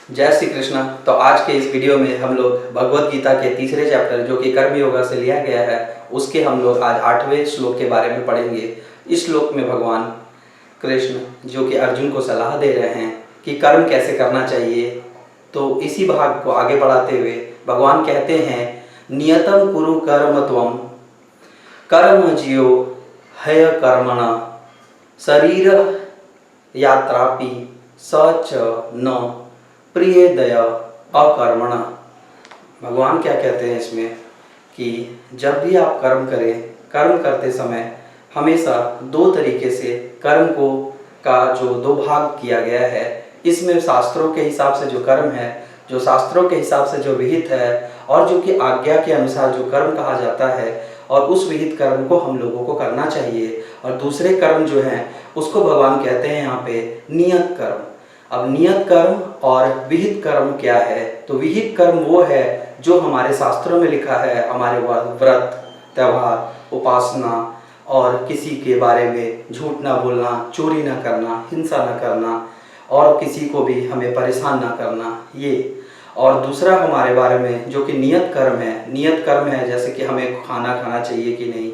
जय श्री कृष्ण। तो आज के इस वीडियो में हम लोग भगवत गीता के तीसरे चैप्टर जो कि कर्म योगा से लिया गया है उसके हम लोग आज 8वें श्लोक के बारे में पढ़ेंगे। इस श्लोक में भगवान कृष्ण जो कि अर्जुन को सलाह दे रहे हैं कि कर्म कैसे करना चाहिए, तो इसी भाग को आगे बढ़ाते हुए भगवान कहते हैं, नियतम कुरु कर्म त्वम कर्म ज्यो हय कर्मणा शरीर यात्रापि सच न प्रिय दया अकर्मणा। भगवान क्या कहते हैं इसमें कि जब भी आप कर्म करें, कर्म करते समय हमेशा दो तरीके से कर्म को का जो दो भाग किया गया है, इसमें शास्त्रों के हिसाब से जो कर्म है, जो शास्त्रों के हिसाब से जो विहित है और जो कि आज्ञा के अनुसार जो कर्म कहा जाता है, और उस विहित कर्म को हम लोगों को करना चाहिए। और दूसरे कर्म जो हैं उसको भगवान कहते हैं यहाँ पे नियत कर्म। अब नियत कर्म और विहित कर्म क्या है? तो विहित कर्म वो है जो हमारे शास्त्रों में लिखा है, हमारे व्रत, त्यौहार, उपासना और किसी के बारे में झूठ ना बोलना, चोरी ना करना, हिंसा ना करना और किसी को भी हमें परेशान ना करना, ये। और दूसरा हमारे बारे में जो कि नियत कर्म है, नियत कर्म है जैसे कि हमें खाना खाना चाहिए कि नहीं,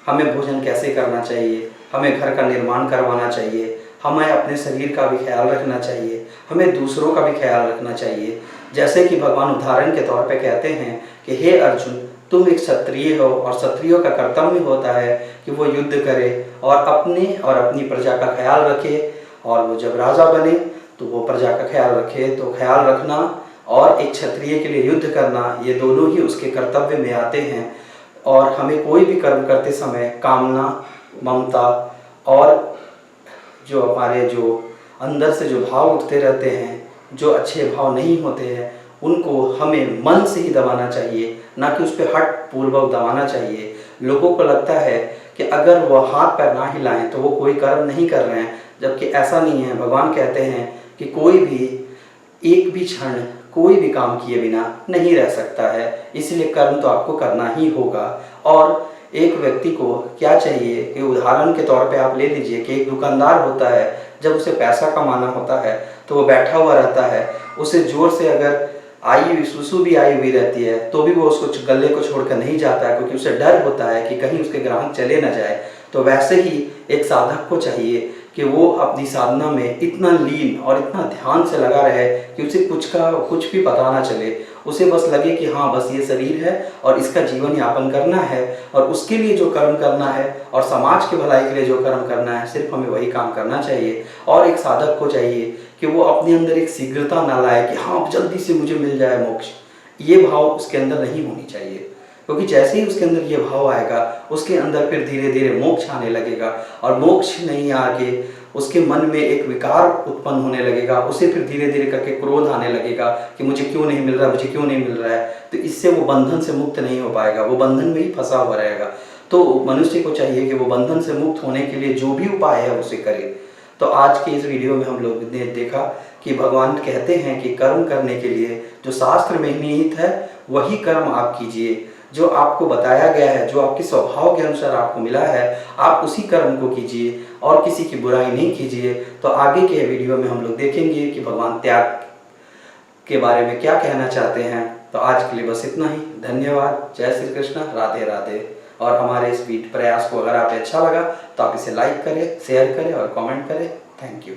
हमें भोजन कैसे करना चाहिए, हमें घर का निर्माण करवाना चाहिए, हमें अपने शरीर का भी ख्याल रखना चाहिए, हमें दूसरों का भी ख्याल रखना चाहिए। जैसे कि भगवान उदाहरण के तौर पे कहते हैं कि हे अर्जुन, तुम एक क्षत्रिय हो और क्षत्रियों का कर्तव्य होता है कि वो युद्ध करे और अपने और अपनी प्रजा का ख्याल रखे, और वो जब राजा बने तो वो प्रजा का ख्याल रखे। तो ख्याल रखना और एक क्षत्रिय के लिए युद्ध करना, ये दोनों ही उसके कर्तव्य में आते हैं। और हमें कोई भी कर्म करते समय कामना, ममता और जो हमारे जो अंदर से जो भाव उठते रहते हैं, जो अच्छे भाव नहीं होते हैं, उनको हमें मन से ही दबाना चाहिए, ना कि उस पर हट पूर्वक दबाना चाहिए। लोगों को लगता है कि अगर वो हाथ पैर ना हिलाएं तो वो कोई कर्म नहीं कर रहे हैं, जबकि ऐसा नहीं है। भगवान कहते हैं कि कोई भी एक भी क्षण कोई भी काम किए बिना नहीं रह सकता है, इसलिए कर्म तो आपको करना ही होगा। और एक व्यक्ति को क्या चाहिए कि उदाहरण के तौर पे आप ले लीजिए कि एक दुकानदार होता है, जब उसे पैसा कमाना होता है तो वो बैठा हुआ रहता है, उसे जोर से अगर सुसु भी आई हुई रहती है तो भी वो उसको गले को छोड़कर नहीं जाता है, क्योंकि उसे डर होता है कि कहीं उसके ग्राहक चले ना जाए। तो वैसे ही एक साधक को चाहिए कि वो अपनी साधना में इतना लीन और इतना ध्यान से लगा रहे कि उसे कुछ भी पता ना चले, उसे बस लगे कि हाँ बस ये शरीर है और इसका जीवन यापन करना है, और उसके लिए जो कर्म करना है और समाज के भलाई के लिए जो कर्म करना है, सिर्फ हमें वही काम करना चाहिए। और एक साधक को चाहिए कि वो अपने अंदर एक शीघ्रता ना लाए कि हाँ जल्दी से मुझे मिल जाए मोक्ष, ये भाव उसके अंदर नहीं होनी चाहिए। क्योंकि जैसे ही उसके अंदर ये भाव आएगा, उसके अंदर फिर धीरे धीरे मोक्ष आने लगेगा, और मोक्ष नहीं आके उसके मन में एक विकार उत्पन्न होने लगेगा, उसे फिर धीरे धीरे करके क्रोध आने लगेगा कि मुझे क्यों नहीं मिल रहा, मुझे क्यों नहीं मिल रहा है। तो इससे वो बंधन से मुक्त नहीं हो पाएगा, वो बंधन में ही फंसा हुआ रहेगा। तो मनुष्य को चाहिए कि वो बंधन से मुक्त होने के लिए जो भी उपाय है उसे करे। तो आज के इस वीडियो में हम लोग ने देखा कि भगवान कहते हैं कि कर्म करने के लिए जो शास्त्र में निहित है वही कर्म आप कीजिए, जो आपको बताया गया है, जो आपके स्वभाव के अनुसार आपको मिला है, आप उसी कर्म को कीजिए और किसी की बुराई नहीं कीजिए। तो आगे के वीडियो में हम लोग देखेंगे कि भगवान त्याग के बारे में क्या कहना चाहते हैं। तो आज के लिए बस इतना ही। धन्यवाद। जय श्री कृष्ण। राधे राधे। और हमारे इस प्रयास को अगर आपको अच्छा लगा तो आप इसे लाइक करें, शेयर करें और कमेंट करें। Thank you.